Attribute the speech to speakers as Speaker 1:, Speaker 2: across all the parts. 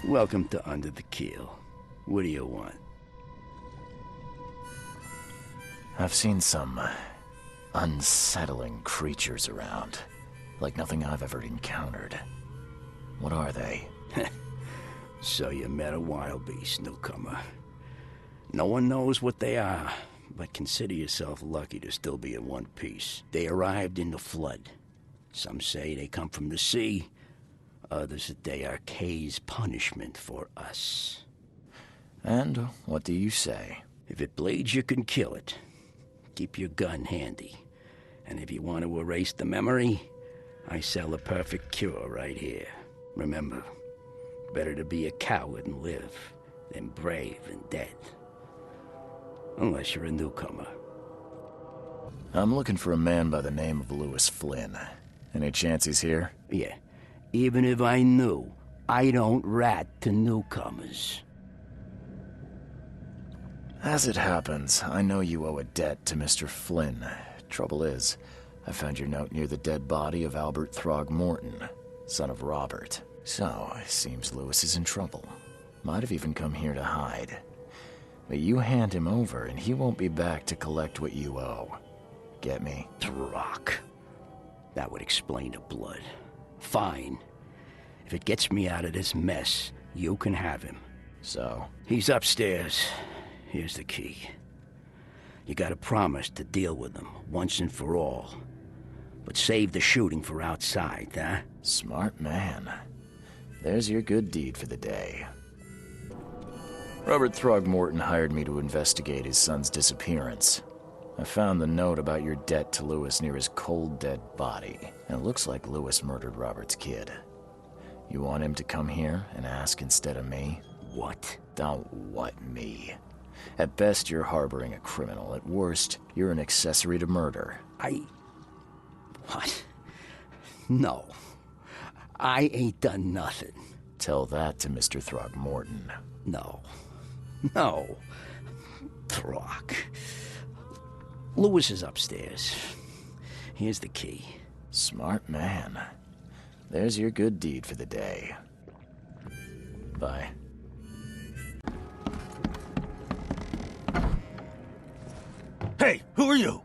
Speaker 1: Welcome to Under the Keel. What do you want?
Speaker 2: I've seen some unsettling creatures around, like nothing I've ever encountered. What are they?
Speaker 1: So you met a wild beast, newcomer. No one knows what they are, but consider yourself lucky to still be in one piece. They arrived in the flood. Some say they come from the sea. Others that they are Kay's punishment for us.
Speaker 2: And what do you say?
Speaker 1: If it bleeds, you can kill it. Keep your gun handy. And if you want to erase the memory, I sell a perfect cure right here. Remember, better to be a coward and live than brave and dead. Unless you're a newcomer.
Speaker 2: I'm looking for a man by the name of Lewis Flynn. Any chance he's here?
Speaker 1: Yeah. Even if I knew, I don't rat to newcomers.
Speaker 2: As it happens, I know you owe a debt to Mr. Flynn. Trouble is, I found your note near the dead body of Albert Throgmorton, son of Robert. So, it seems Lewis is in trouble. Might have even come here to hide. But you hand him over and he won't be back to collect what you owe. Get me?
Speaker 1: Throck. That would explain the blood. Fine. If it gets me out of this mess, you can have him.
Speaker 2: So?
Speaker 1: He's upstairs. Here's the key. You gotta promise to deal with him, once and for all. But save the shooting for outside, huh?
Speaker 2: Smart man. There's your good deed for the day. Robert Throgmorton hired me to investigate his son's disappearance. I found the note about your debt to Lewis near his cold, dead body. And it looks like Lewis murdered Robert's kid. You want him to come here and ask instead of me?
Speaker 1: What?
Speaker 2: Don't what me. At best, you're harboring a criminal. At worst, you're an accessory to murder.
Speaker 1: What? No. I ain't done nothing.
Speaker 2: Tell that to Mr. Throgmorton.
Speaker 1: No. No. Throck. Lewis is upstairs. Here's the key.
Speaker 2: Smart man. There's your good deed for the day. Bye.
Speaker 3: Hey, who are you?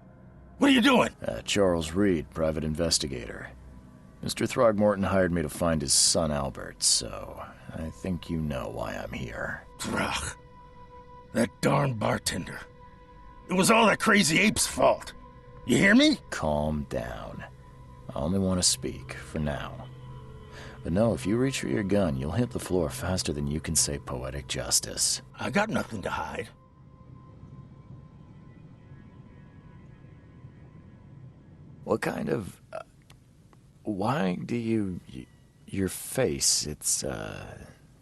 Speaker 3: What are you doing?
Speaker 2: Charles Reed, private investigator. Mr. Throgmorton hired me to find his son Albert, so I think you know why I'm here.
Speaker 3: Throg. That darn bartender. It was all that crazy ape's fault. You hear me?
Speaker 2: Calm down. I only want to speak, for now. But no, if you reach for your gun, you'll hit the floor faster than you can say poetic justice.
Speaker 3: I got nothing to hide.
Speaker 2: What kind of... why do you... your face, it's,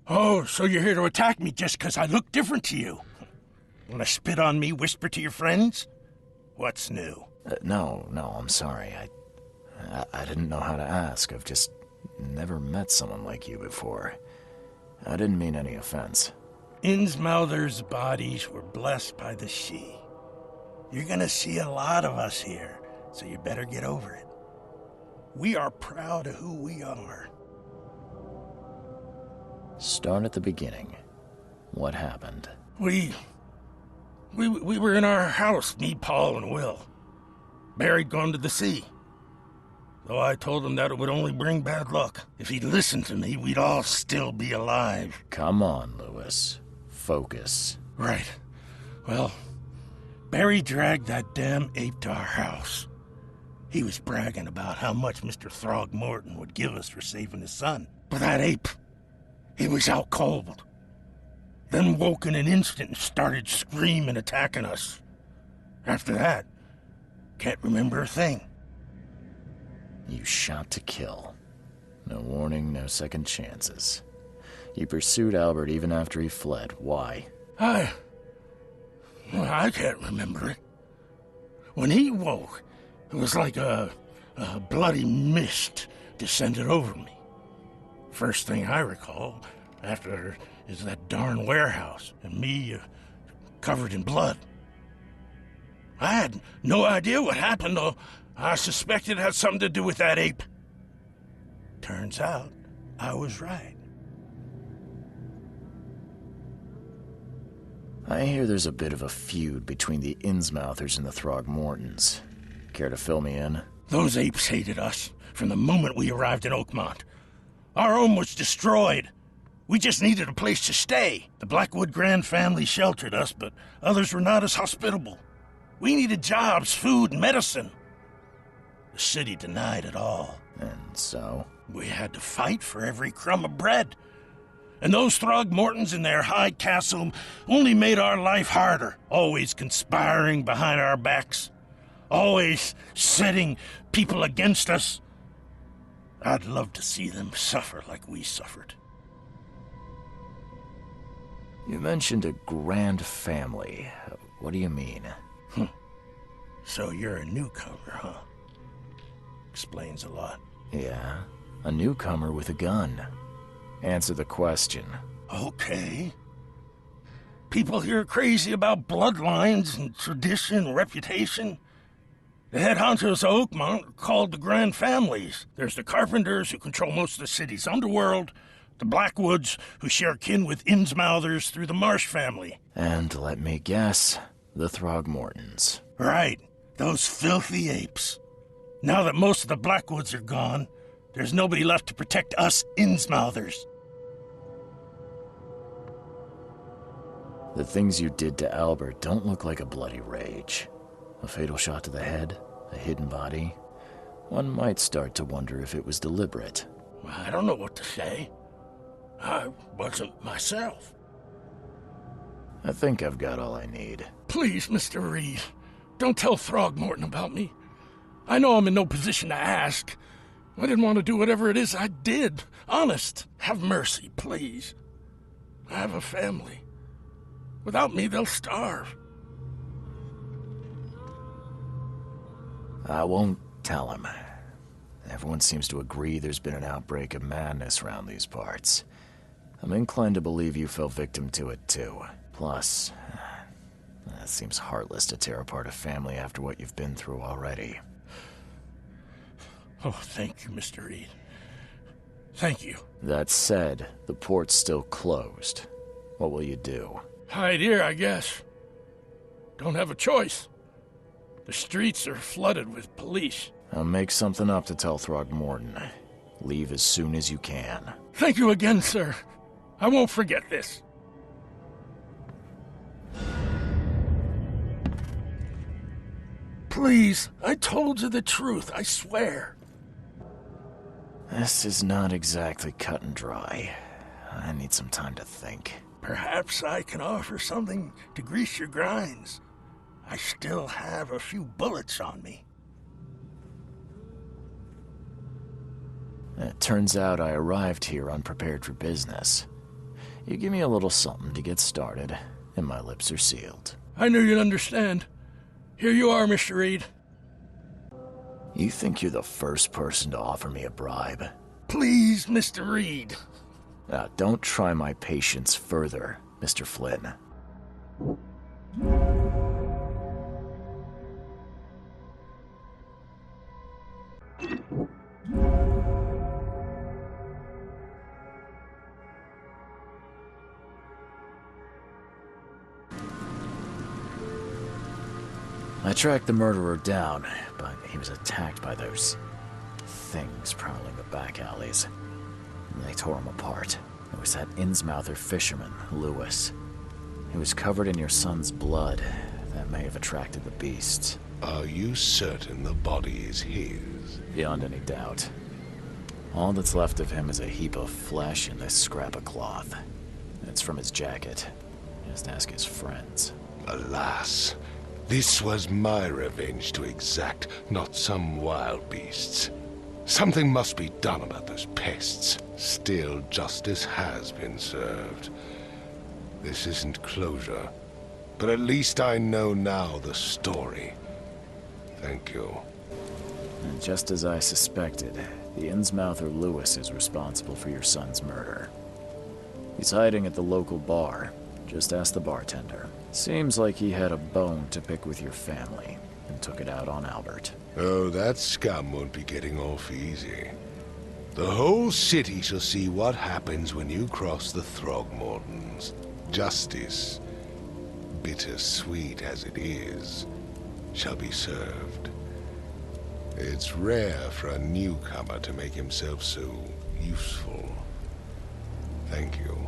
Speaker 3: Oh, so you're here to attack me just because I look different to you? Want to spit on me, whisper to your friends? What's new?
Speaker 2: No, I'm sorry. I didn't know how to ask. I've just never met someone like you before. I didn't mean any offense.
Speaker 3: Innsmouther's bodies were blessed by the sea. You're gonna see a lot of us here, so you better get over it. We are proud of who we are.
Speaker 2: Start at the beginning. What happened?
Speaker 3: We were in our house, me, Paul, and Will. Barry'd gone to the sea. Though I told him that it would only bring bad luck. If he'd listened to me, we'd all still be alive.
Speaker 2: Come on, Lewis. Focus.
Speaker 3: Right. Well, Barry dragged that damn ape to our house. He was bragging about how much Mr. Throgmorton would give us for saving his son. But that ape, he was out cold. Then woke in an instant and started screaming, attacking us. After that, can't remember a thing.
Speaker 2: You shot to kill. No warning, no second chances. You pursued Albert even after he fled. Why?
Speaker 3: I can't remember it. When he woke, it was like a bloody mist descended over me. First thing I recall after is that darn warehouse and me covered in blood. I had no idea what happened, though. I suspected it had something to do with that ape. Turns out, I was right.
Speaker 2: I hear there's a bit of a feud between the Innsmouthers and the Throgmortons. Care to fill me in?
Speaker 3: Those apes hated us from the moment we arrived in Oakmont. Our home was destroyed. We just needed a place to stay. The Blackwood Grand family sheltered us, but others were not as hospitable. We needed jobs, food, and medicine. The city denied it all.
Speaker 2: And so?
Speaker 3: We had to fight for every crumb of bread. And those Throgmortons in their high castle only made our life harder, always conspiring behind our backs, always setting people against us. I'd love to see them suffer like we suffered.
Speaker 2: You mentioned a grand family. What do you mean?
Speaker 3: So you're a newcomer, huh? Explains a lot.
Speaker 2: Yeah, a newcomer with a gun. Answer the question.
Speaker 3: Okay. People here are crazy about bloodlines and tradition and reputation. The head honchos of Oakmont are called the Grand Families. There's the Carpenters, who control most of the city's underworld, the Blackwoods, who share kin with Innsmouthers through the Marsh family.
Speaker 2: And let me guess, the Throgmortons.
Speaker 3: Right, those filthy apes. Now that most of the Blackwoods are gone, there's nobody left to protect us Innsmouthers.
Speaker 2: The things you did to Albert don't look like a bloody rage. A fatal shot to the head, a hidden body. One might start to wonder if it was deliberate.
Speaker 3: I don't know what to say. I wasn't myself.
Speaker 2: I think I've got all I need.
Speaker 3: Please, Mr. Reed, don't tell Throgmorton about me. I know I'm in no position to ask. I didn't want to do whatever it is I did. Honest, have mercy, please. I have a family. Without me, they'll starve.
Speaker 2: I won't tell him. Everyone seems to agree there's been an outbreak of madness around these parts. I'm inclined to believe you fell victim to it too. Plus, it seems heartless to tear apart a family after what you've been through already.
Speaker 3: Oh, thank you, Mr. Reed. Thank you.
Speaker 2: That said, the port's still closed. What will you do?
Speaker 3: Hide here, I guess. Don't have a choice. The streets are flooded with police.
Speaker 2: I'll make something up to tell Throgmorton. Leave as soon as you can.
Speaker 3: Thank you again, sir. I won't forget this. Please, I told you the truth, I swear.
Speaker 2: This is not exactly cut and dry. I need some time to think.
Speaker 3: Perhaps I can offer something to grease your grinds. I still have a few bullets on me.
Speaker 2: It turns out I arrived here unprepared for business. You give me a little something to get started, and my lips are sealed.
Speaker 3: I knew you'd understand. Here you are, Mr. Reed.
Speaker 2: You think you're the first person to offer me a bribe?
Speaker 3: Please, Mr. Reed.
Speaker 2: Now, don't try my patience further, Mr. Flynn. I tracked the murderer down, but he was attacked by those things prowling the back alleys. They tore him apart. It was that Innsmouther fisherman, Lewis. He was covered in your son's blood. That may have attracted the beasts.
Speaker 4: Are you certain the body is his?
Speaker 2: Beyond any doubt. All that's left of him is a heap of flesh and this scrap of cloth. It's from his jacket. Just ask his friends.
Speaker 4: Alas, this was my revenge to exact, not some wild beast's. Something must be done about those pests. Still, justice has been served. This isn't closure, but at least I know now the story. Thank you.
Speaker 2: And just as I suspected, the Innsmouther Lewis is responsible for your son's murder. He's hiding at the local bar. Just ask the bartender. Seems like he had a bone to pick with your family, and took it out on Albert.
Speaker 4: Oh, that scum won't be getting off easy. The whole city shall see what happens when you cross the Throgmortons. Justice bittersweet as it is, shall be served. It's rare for a newcomer to make himself so useful. Thank you.